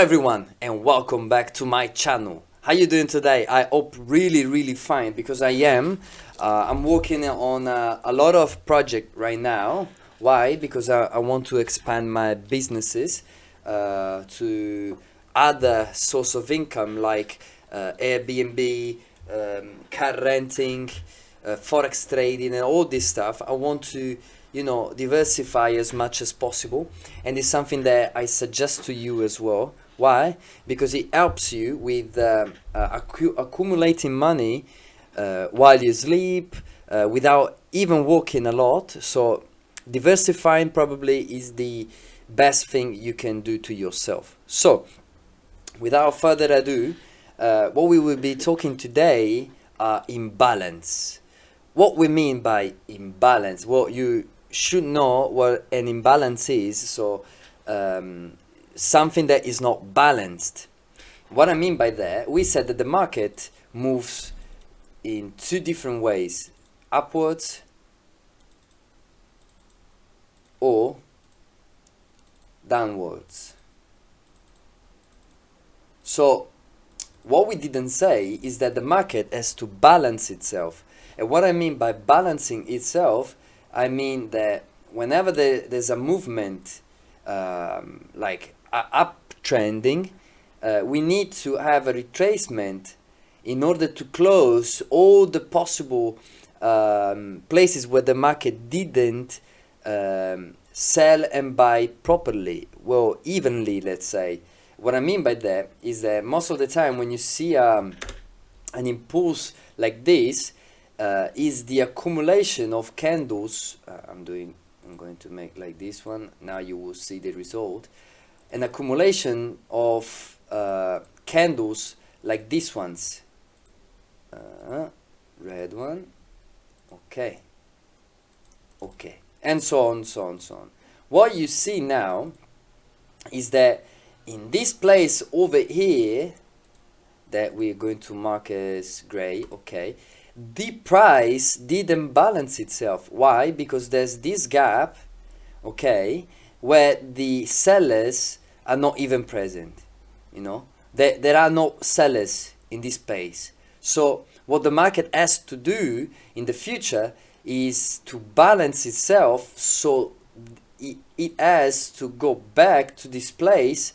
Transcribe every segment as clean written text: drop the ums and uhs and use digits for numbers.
everyone and welcome back to my channel. How you doing today? I hope really fine because I am. I'm working on a lot of project right now. Why? Because I want to expand my businesses to other source of income like Airbnb, car renting, Forex trading and all this stuff. I want to diversify as much as possible, and it's something that I suggest to you as well. Why? Because it helps you with accumulating money while you sleep, without even working a lot. So diversifying probably is the best thing you can do to yourself. So without further ado, what we will be talking today are imbalance. What we mean by imbalance? Well, you should know what an imbalance is. So something that is not balanced. What I mean by that, we said that the market moves in two different ways: upwards or downwards. So what we didn't say is that the market has to balance itself. And what I mean by balancing itself, I mean that whenever there's a movement like uptrending, we need to have a retracement in order to close all the possible places where the market didn't sell and buy properly, well, evenly, let's say. What I mean by that is that most of the time when you see an impulse like this, is the accumulation of candles. I'm going to make like this one. Now you will see the result. An accumulation of candles like these ones. Red one. Okay, and so on. What you see now is that in this place over here, that we're going to mark as gray, okay, the price didn't balance itself. Why? Because there's this gap, okay, where the sellers are not even present. There are no sellers in this space. So what the market has to do in the future is to balance itself. So it has to go back to this place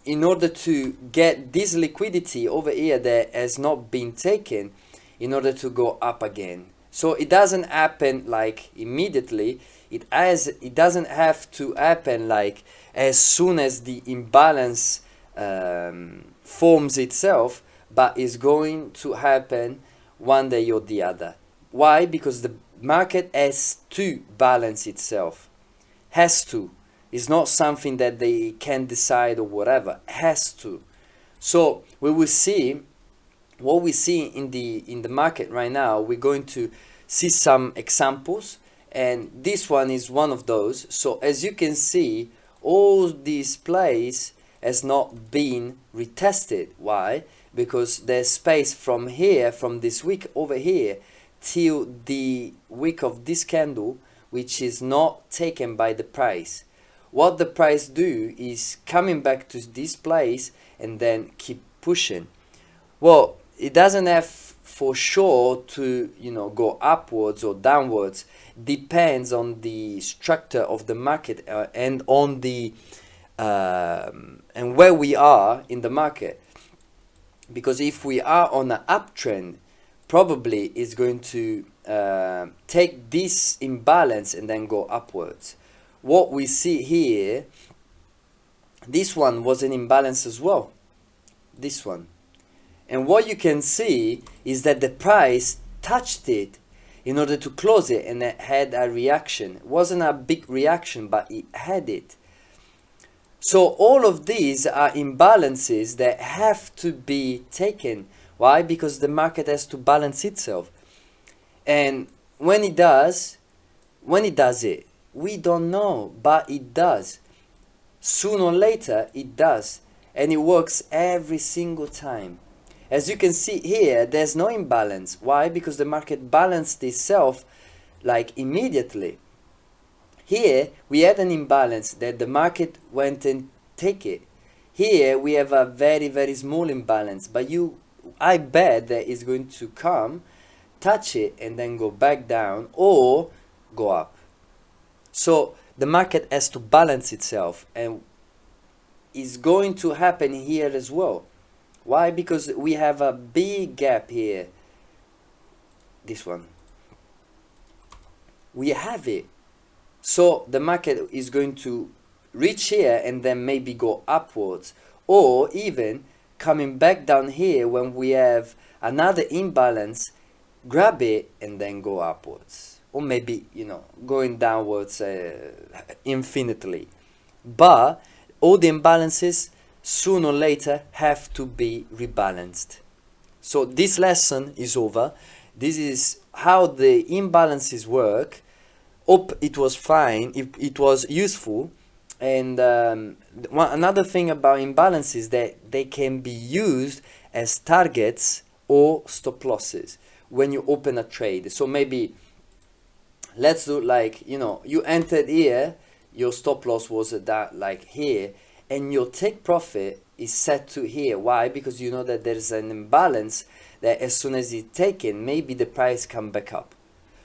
in order to get this liquidity over here that has not been taken, in order to go up again. So it doesn't happen like immediately. It doesn't have to happen like as soon as the imbalance forms itself, but is going to happen one day or the other. Why? Because the market has to balance itself. Has to. It's not something that they can decide or whatever. Has to. So we will see what we see in the market right now. We're going to see some examples, and this one is one of those. So as you can see, all this place has not been retested. Why? Because there's space from here, from this wick over here till the wick of this candle, which is not taken by the price. What the price do is coming back to this place and then keep pushing. Well, it doesn't have for sure to go upwards or downwards. Depends on the structure of the market and on the and where we are in the market. Because if we are on an uptrend, probably it's going to take this imbalance and then go upwards. What we see here, this one was an imbalance as well, this one. And what you can see is that the price touched it in order to close it, and it had a reaction. It wasn't a big reaction, but it had it. So all of these are imbalances that have to be taken. Why? Because the market has to balance itself. And when it does it, we don't know, but it does. Sooner or later, it does. And it works every single time. As you can see here, there's no imbalance. Why? Because the market balanced itself like immediately. Here, we had an imbalance that the market went take it. Here we have a very small imbalance, but I bet that it's going to come, touch it, and then go back down or go up. So the market has to balance itself, and it's going to happen here as well. Why? Because we have a big gap here. This one. We have it. So the market is going to reach here and then maybe go upwards, or even coming back down here when we have another imbalance, grab it and then go upwards, or maybe, you know, going downwards infinitely. But all the imbalances sooner or later have to be rebalanced. So this lesson is over. This is how the imbalances work. Hope it was fine, it was useful. And another thing about imbalances is that they can be used as targets or stop losses when you open a trade. So maybe let's do like, you know, you entered here, your stop loss was at that, like here, and your take profit is set to here. Why? Because you know that there's an imbalance that as soon as it's taken, maybe the price come back up.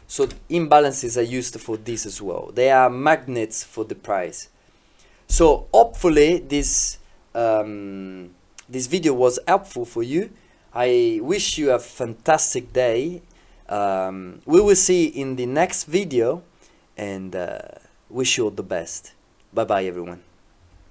So imbalances are used for this as well. They are magnets for the price. So hopefully this video was helpful for you. I wish you a fantastic day. We will see in the next video, and wish you all the best. Bye bye everyone.